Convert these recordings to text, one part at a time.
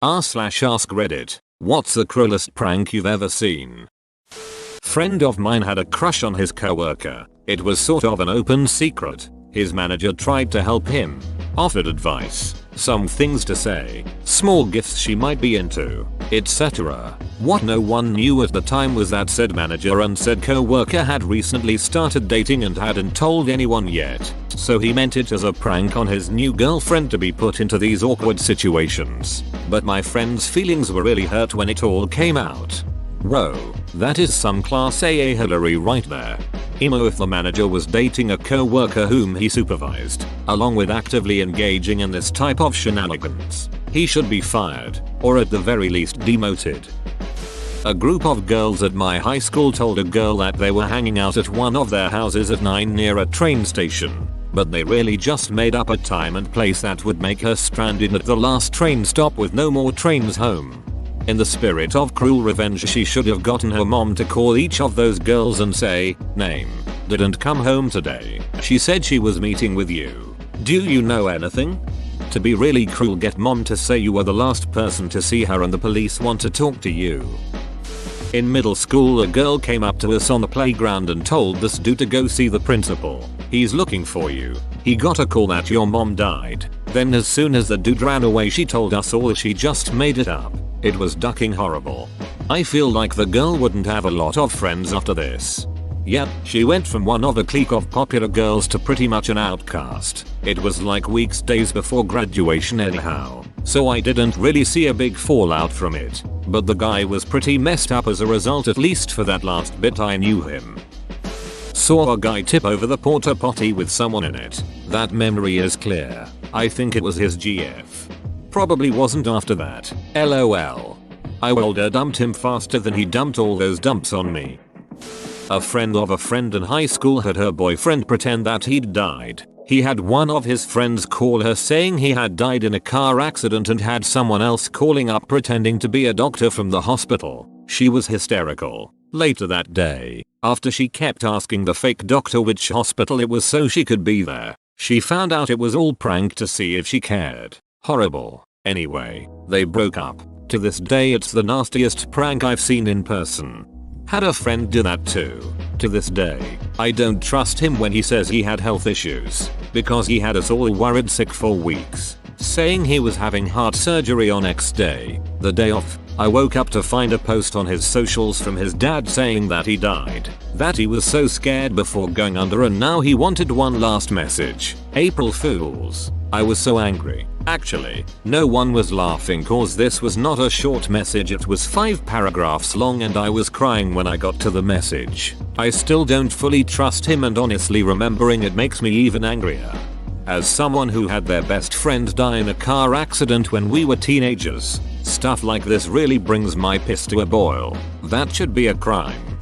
r/ask Reddit. What's the cruelest prank you've ever seen? Friend of mine had a crush on his coworker. It was sort of an open secret. His manager tried to help him, offered advice, some things to say, small gifts she might be into, etc. What no one knew at the time was that said manager and said coworker had recently started dating and hadn't told anyone yet. So he meant it as a prank on his new girlfriend to be put into these awkward situations. But my friend's feelings were really hurt when it all came out. Whoa, that is some class AA Hillary right there. Emo if the manager was dating a co-worker whom he supervised, along with actively engaging in this type of shenanigans, he should be fired, or at the very least demoted. A group of girls at my high school told a girl that they were hanging out at one of their houses at 9 near a train station, but they really just made up a time and place that would make her stranded at the last train stop with no more trains home. In the spirit of cruel revenge, she should have gotten her mom to call each of those girls and say, "Name, didn't come home today. She said she was meeting with you. Do you know anything?" To be really cruel, get mom to say you were the last person to see her and the police want to talk to you. In middle school, a girl came up to us on the playground and told this dude to go see the principal. "He's looking for you. He got a call that your mom died." Then as soon as the dude ran away, she told us all she just made it up. It was ducking horrible. I feel like the girl wouldn't have a lot of friends after this. Yep, she went from one of a clique of popular girls to pretty much an outcast. It was like days before graduation anyhow, so I didn't really see a big fallout from it. But the guy was pretty messed up as a result, at least for that last bit I knew him. Saw a guy tip over the porta potty with someone in it. That memory is clear. I think it was his GF. Probably wasn't after that. LOL. I wilder dumped him faster than he dumped all those dumps on me. A friend of a friend in high school had her boyfriend pretend that he'd died. He had one of his friends call her saying he had died in a car accident and had someone else calling up pretending to be a doctor from the hospital. She was hysterical. Later that day, after she kept asking the fake doctor which hospital it was so she could be there, she found out it was all prank to see if she cared. Horrible. Anyway, they broke up. To this day it's the nastiest prank I've seen in person. Had a friend do that too. To this day, I don't trust him when he says he had health issues, because he had us all worried sick for weeks, saying he was having heart surgery on X day, the day off. I woke up to find a post on his socials from his dad saying that he died, that he was so scared before going under and now he wanted one last message. April Fools. I was so angry. Actually, no one was laughing cause this was not a short message, it was 5 paragraphs long and I was crying when I got to the message. I still don't fully trust him and honestly remembering it makes me even angrier. As someone who had their best friend die in a car accident when we were teenagers, stuff like this really brings my piss to a boil. That should be a crime.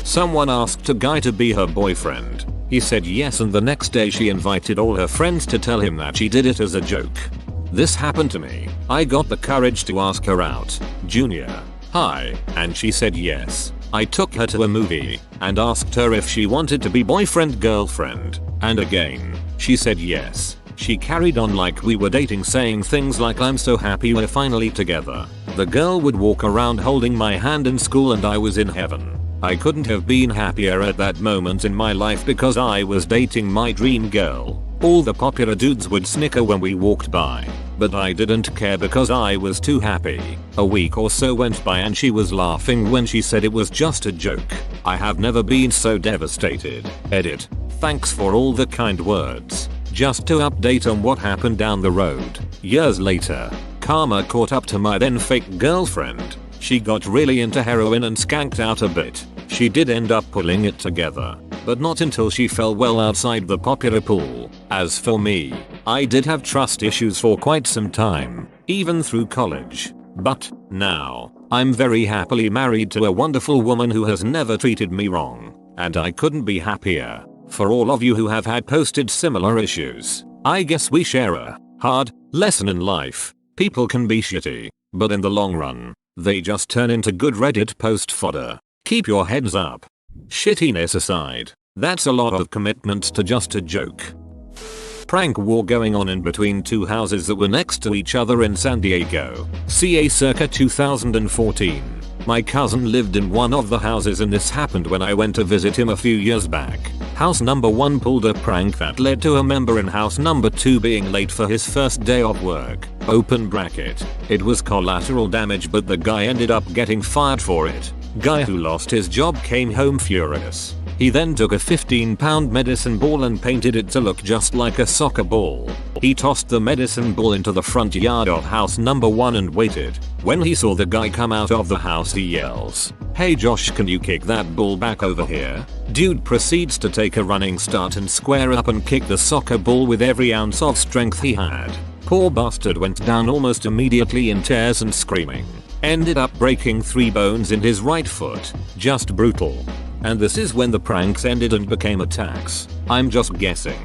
Someone asked a guy to be her boyfriend. He said yes and the next day she invited all her friends to tell him that she did it as a joke. This happened to me. I got the courage to ask her out. Junior. Hi. And she said yes. I took her to a movie and asked her if she wanted to be boyfriend girlfriend. And again, she said yes. She carried on like we were dating, saying things like "I'm so happy we're finally together." The girl would walk around holding my hand in school and I was in heaven. I couldn't have been happier at that moment in my life because I was dating my dream girl. All the popular dudes would snicker when we walked by, but I didn't care because I was too happy. A week or so went by and she was laughing when she said it was just a joke. I have never been so devastated. Edit. Thanks for all the kind words. Just to update on what happened down the road. Years later, karma caught up to my then fake girlfriend. She got really into heroin and skanked out a bit. She did end up pulling it together, but not until she fell well outside the popular pool. As for me, I did have trust issues for quite some time, even through college. But now, I'm very happily married to a wonderful woman who has never treated me wrong, and I couldn't be happier. For all of you who have had posted similar issues, I guess we share a hard lesson in life. People can be shitty, but in the long run, they just turn into good Reddit post fodder. Keep your heads up. Shittiness aside, that's a lot of commitment to just a joke. Prank war going on in between two houses that were next to each other in San Diego, CA circa 2014. My cousin lived in one of the houses and this happened when I went to visit him a few years back. House number 1 pulled a prank that led to a member in house number 2 being late for his first day of work. Open bracket. It was collateral damage but the guy ended up getting fired for it. Guy who lost his job came home furious. He then took a 15-pound medicine ball and painted it to look just like a soccer ball. He tossed the medicine ball into the front yard of house number 1 and waited. When he saw the guy come out of the house he yells, "Hey Josh, can you kick that ball back over here?" Dude proceeds to take a running start and square up and kick the soccer ball with every ounce of strength he had. Poor bastard went down almost immediately in tears and screaming. Ended up breaking 3 bones in his right foot. Just brutal. And this is when the pranks ended and became attacks. I'm just guessing.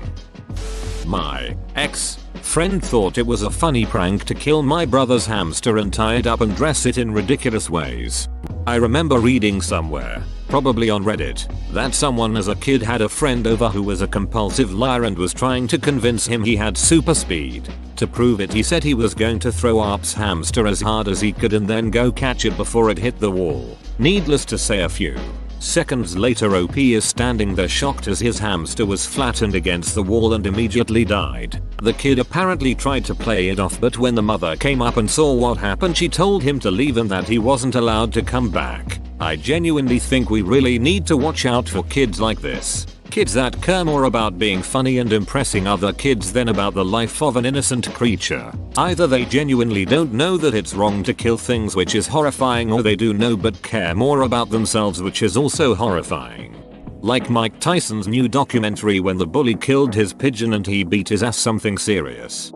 My ex-friend thought it was a funny prank to kill my brother's hamster and tie it up and dress it in ridiculous ways. I remember reading somewhere, probably on Reddit, that someone as a kid had a friend over who was a compulsive liar and was trying to convince him he had super speed. To prove it he said he was going to throw Arp's hamster as hard as he could and then go catch it before it hit the wall. Needless to say a few seconds later OP is standing there shocked as his hamster was flattened against the wall and immediately died. The kid apparently tried to play it off but when the mother came up and saw what happened she told him to leave and that he wasn't allowed to come back. I genuinely think we really need to watch out for kids like this. Kids that care more about being funny and impressing other kids than about the life of an innocent creature. Either they genuinely don't know that it's wrong to kill things, which is horrifying, or they do know but care more about themselves, which is also horrifying. Like Mike Tyson's new documentary when the bully killed his pigeon and he beat his ass, something serious.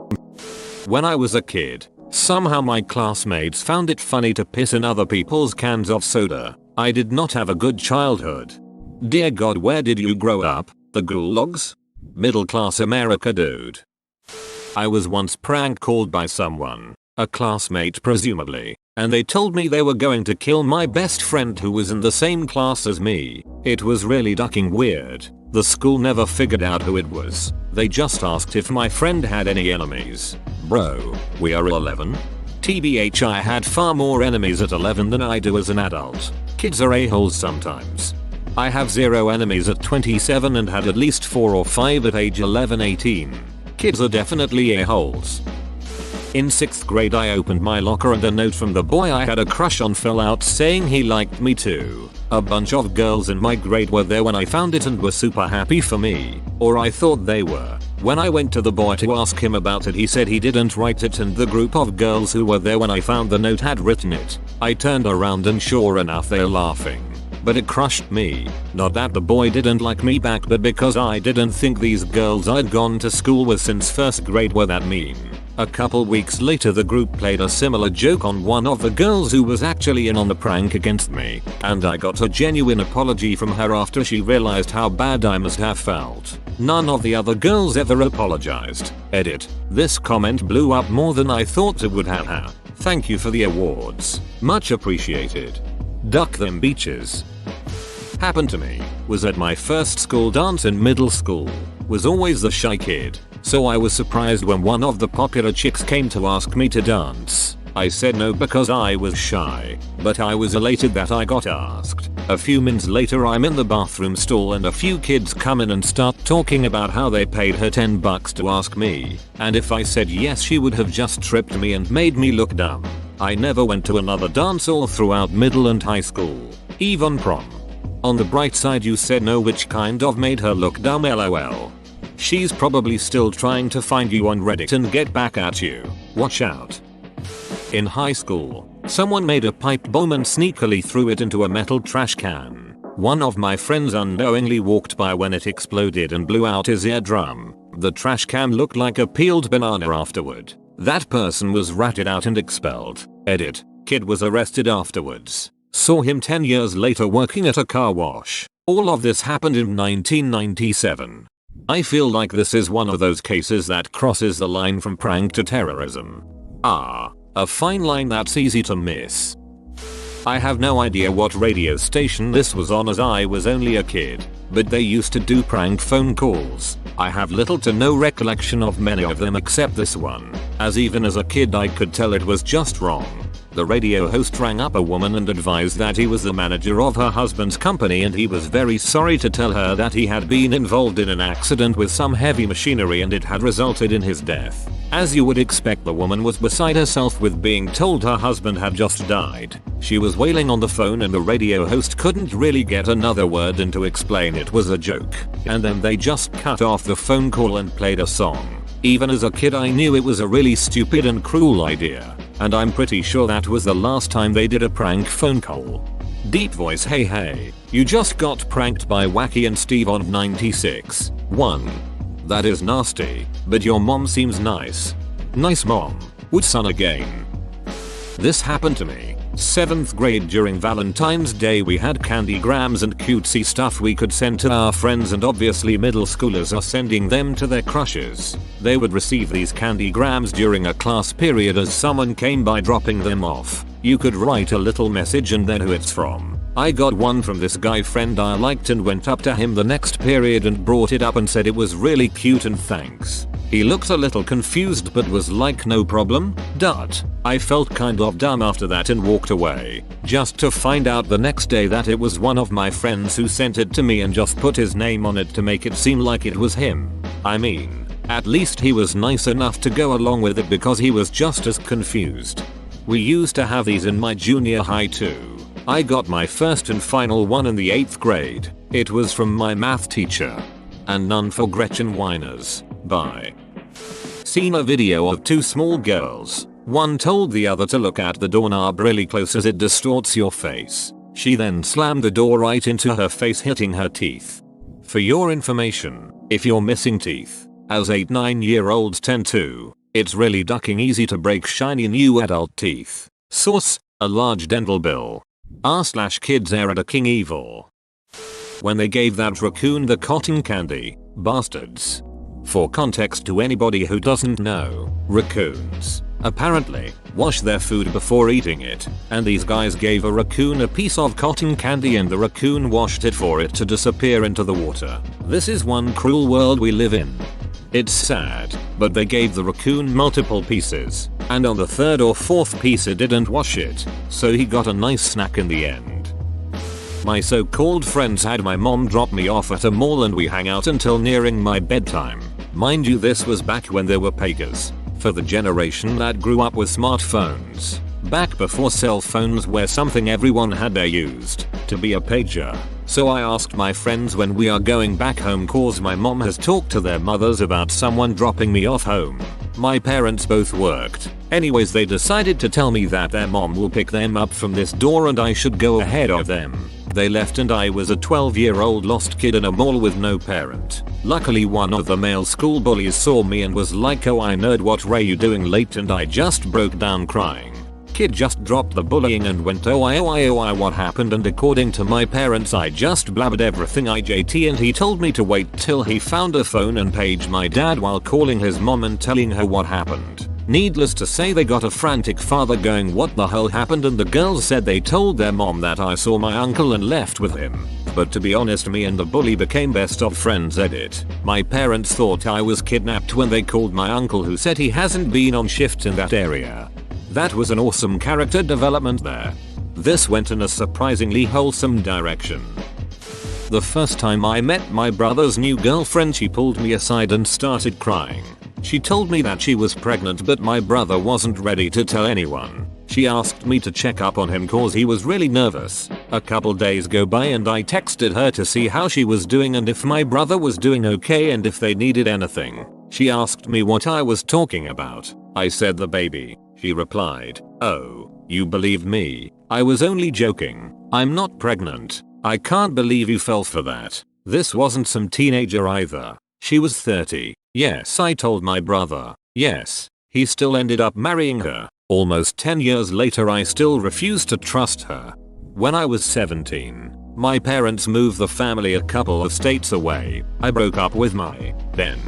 When I was a kid, somehow my classmates found it funny to piss in other people's cans of soda. I did not have a good childhood. Dear God, where did you grow up? The gulags? Middle class America, dude. I was once prank called by someone, a classmate presumably, and they told me they were going to kill my best friend who was in the same class as me. It was really ducking weird. The school never figured out who it was. They just asked if my friend had any enemies. Bro, we are 11? TBH, I had far more enemies at 11 than I do as an adult. Kids are a-holes sometimes. I have 0 enemies at 27 and had at least 4 or 5 at age 11-18. Kids are definitely a-holes. In 6th grade I opened my locker and a note from the boy I had a crush on fell out saying he liked me too. A bunch of girls in my grade were there when I found it and were super happy for me. Or I thought they were. When I went to the boy to ask him about it he said he didn't write it and the group of girls who were there when I found the note had written it. I turned around and sure enough they're laughing. But it crushed me. Not that the boy didn't like me back but because I didn't think these girls I'd gone to school with since 1st grade were that mean. A couple weeks later the group played a similar joke on one of the girls who was actually in on the prank against me, and I got a genuine apology from her after she realized how bad I must have felt. None of the other girls ever apologized. Edit. This comment blew up more than I thought it would have. Thank you for the awards. Much appreciated. Duck them beaches. Happened to me. Was at my first school dance in middle school. Was always the shy kid. So I was surprised when one of the popular chicks came to ask me to dance. I said no because I was shy. But I was elated that I got asked. A few minutes later I'm in the bathroom stall and a few kids come in and start talking about how they paid her $10 to ask me. And if I said yes she would have just tripped me and made me look dumb. I never went to another dance all throughout middle and high school. Even prom. On the bright side you said no, which kind of made her look dumb, lol. She's probably still trying to find you on Reddit and get back at you. Watch out. In high school, someone made a pipe bomb and sneakily threw it into a metal trash can. One of my friends unknowingly walked by when it exploded and blew out his eardrum. The trash can looked like a peeled banana afterward. That person was ratted out and expelled. Edit. Kid was arrested afterwards. Saw him 10 years later working at a car wash. All of this happened in 1997. I feel like this is one of those cases that crosses the line from prank to terrorism. A fine line that's easy to miss. I have no idea what radio station this was on as I was only a kid. but they used to do prank phone calls. I have little to no recollection of many of them except this one, as even as a kid I could tell it was just wrong. The radio host rang up a woman and advised that he was the manager of her husband's company and he was very sorry to tell her that he had been involved in an accident with some heavy machinery and it had resulted in his death. As you would expect, the woman was beside herself with being told her husband had just died. She was wailing on the phone and the radio host couldn't really get another word in to explain it was a joke. And then they just cut off the phone call and played a song. Even as a kid I knew it was a really stupid and cruel idea. And I'm pretty sure that was the last time they did a prank phone call. Deep voice, hey, you just got pranked by Wacky and Steve on 96. 1. That is nasty, but your mom seems nice. Nice mom. Would son again. This happened to me. 7th grade during Valentine's Day we had candygrams and cutesy stuff we could send to our friends, and obviously middle schoolers are sending them to their crushes. They would receive these candygrams during a class period as someone came by dropping them off. You could write a little message and then who it's from. I got one from this guy friend I liked and went up to him the next period and brought it up and said it was really cute and thanks. He looked a little confused but was like no problem. I felt kind of dumb after that and walked away, just to find out the next day that it was one of my friends who sent it to me and just put his name on it to make it seem like it was him. I mean, at least he was nice enough to go along with it because he was just as confused. We used to have these in my junior high too. I got my first and final one in the 8th grade. It was from my math teacher. And none for Gretchen Whiners. Bye. Seen a video of two small girls. One told the other to look at the doorknob really close as it distorts your face. She then slammed the door right into her face, hitting her teeth. For your information, if you're missing teeth, as 8-9-year-olds tend to, it's really ducking easy to break shiny new adult teeth. Source: a large dental bill. r/kids era to King Evil. When they gave that raccoon the cotton candy, bastards. For context to anybody who doesn't know, raccoons apparently wash their food before eating it, and these guys gave a raccoon a piece of cotton candy and the raccoon washed it for it to disappear into the water. This is one cruel world we live in. It's sad, but they gave the raccoon multiple pieces, and on the 3rd or 4th piece it didn't wash it, so he got a nice snack in the end. My so-called friends had my mom drop me off at a mall and we hang out until nearing my bedtime. Mind you, this was back when there were pagers. For the generation that grew up with smartphones. Back before cell phones were something everyone had used to be a pager. So I asked my friends when we are going back home cause my mom has talked to their mothers about someone dropping me off home. My parents both worked. Anyways, they decided to tell me that their mom will pick them up from this door and I should go ahead of them. They left and I was a 12-year-old lost kid in a mall with no parent. Luckily one of the male school bullies saw me and was like, "Oh, I nerd, what were you doing late?" and I just broke down crying. Kid just dropped the bullying and went, "Oh I what happened?" and according to my parents I just blabbered everything IJT and he told me to wait till he found a phone and page my dad while calling his mom and telling her what happened. Needless to say, they got a frantic father going, "What the hell happened?" and the girls said they told their mom that I saw my uncle and left with him. But to be honest, me and the bully became best of friends. Edit. My parents thought I was kidnapped when they called my uncle, who said he hasn't been on shift in that area. That was an awesome character development there. This went in a surprisingly wholesome direction. The first time I met my brother's new girlfriend, she pulled me aside and started crying. She told me that she was pregnant but my brother wasn't ready to tell anyone. She asked me to check up on him cause he was really nervous. A couple days go by and I texted her to see how she was doing and if my brother was doing okay and if they needed anything. She asked me what I was talking about. I said the baby. She replied, "Oh, you believed me. I was only joking. I'm not pregnant. I can't believe you fell for that." This wasn't some teenager either. She was 30. Yes, I told my brother. Yes, he still ended up marrying her. Almost 10 years later I still refuse to trust her. When I was 17, my parents moved the family a couple of states away. I broke up with my then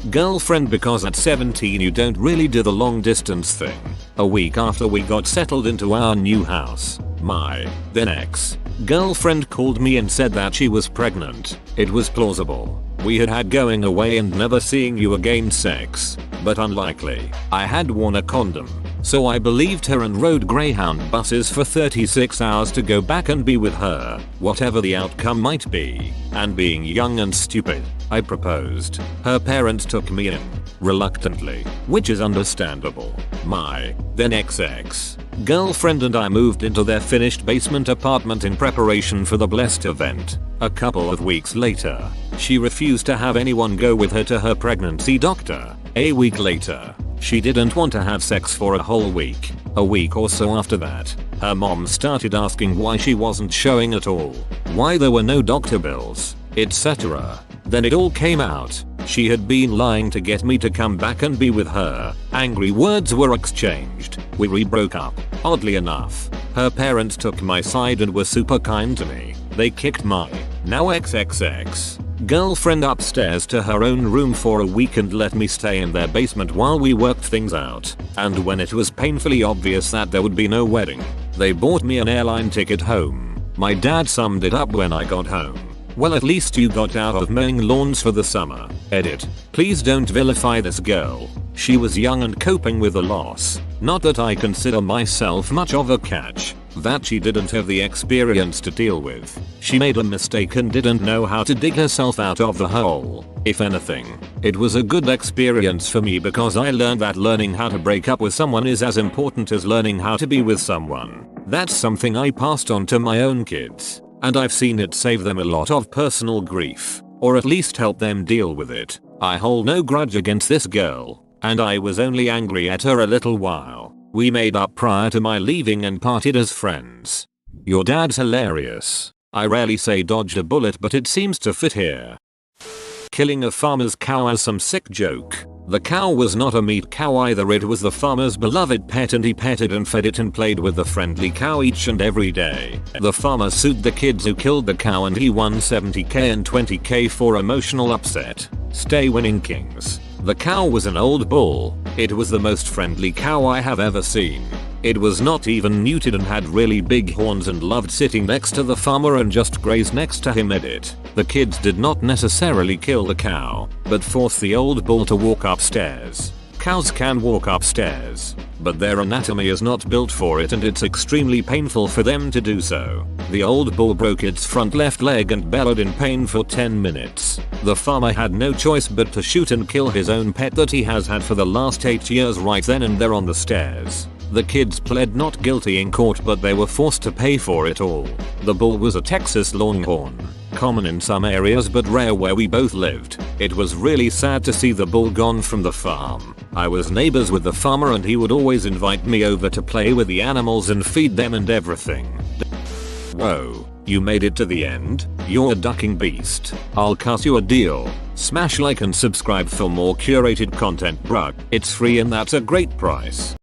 girlfriend because at 17 you don't really do the long distance thing. A week after we got settled into our new house, my then ex Girlfriend called me and said that she was pregnant. It was plausible. We had going away and never seeing you again sex, but unlikely. I had worn a condom, so I believed her and rode Greyhound buses for 36 hours to go back and be with her, whatever the outcome might be. And being young and stupid, I proposed. Her parents took me in, reluctantly, which is understandable. My then ex girlfriend and I moved into their finished basement apartment in preparation for the blessed event. A couple of weeks later, she refused to have anyone go with her to her pregnancy doctor. A week later, she didn't want to have sex for a whole week. A week or so after that, her mom started asking why she wasn't showing at all, why there were no doctor bills, etc. Then it all came out. She had been lying to get me to come back and be with her. Angry words were exchanged. We broke up. Oddly enough, her parents took my side and were super kind to me. They kicked my now ex girlfriend upstairs to her own room for a week and let me stay in their basement while we worked things out. And when it was painfully obvious that there would be no wedding, they bought me an airline ticket home. My dad summed it up when I got home. Well, at least you got out of mowing lawns for the summer. Edit. Please don't vilify this girl. She was young and coping with the loss. Not that I consider myself much of a catch. That she didn't have the experience to deal with. She made a mistake and didn't know how to dig herself out of the hole. If anything, it was a good experience for me because I learned that learning how to break up with someone is as important as learning how to be with someone. That's something I passed on to my own kids. And I've seen it save them a lot of personal grief, or at least help them deal with it. I hold no grudge against this girl, and I was only angry at her a little while. We made up prior to my leaving and parted as friends. Your dad's hilarious. I rarely say dodged a bullet, but it seems to fit here. Killing a farmer's cow as some sick joke. The cow was not a meat cow either, it was the farmer's beloved pet and he petted and fed it and played with the friendly cow each and every day. The farmer sued the kids who killed the cow and he won $70,000 and $20,000 for emotional upset. Stay winning kings. The cow was an old bull. It was the most friendly cow I have ever seen. It was not even neutered and had really big horns and loved sitting next to the farmer and just grazed next to him. Edit. The kids did not necessarily kill the cow, but forced the old bull to walk upstairs. Cows can walk upstairs, but their anatomy is not built for it and it's extremely painful for them to do so. The old bull broke its front left leg and bellowed in pain for 10 minutes. The farmer had no choice but to shoot and kill his own pet that he has had for the last 8 years right then and there on the stairs. The kids pled not guilty in court, but they were forced to pay for it all. The bull was a Texas Longhorn. Common in some areas but rare where we both lived. It was really sad to see the bull gone from the farm. I was neighbors with the farmer and he would always invite me over to play with the animals and feed them and everything. Whoa, you made it to the end? You're a ducking beast. I'll cut you a deal. Smash like and subscribe for more curated content, bruh. It's free and that's a great price.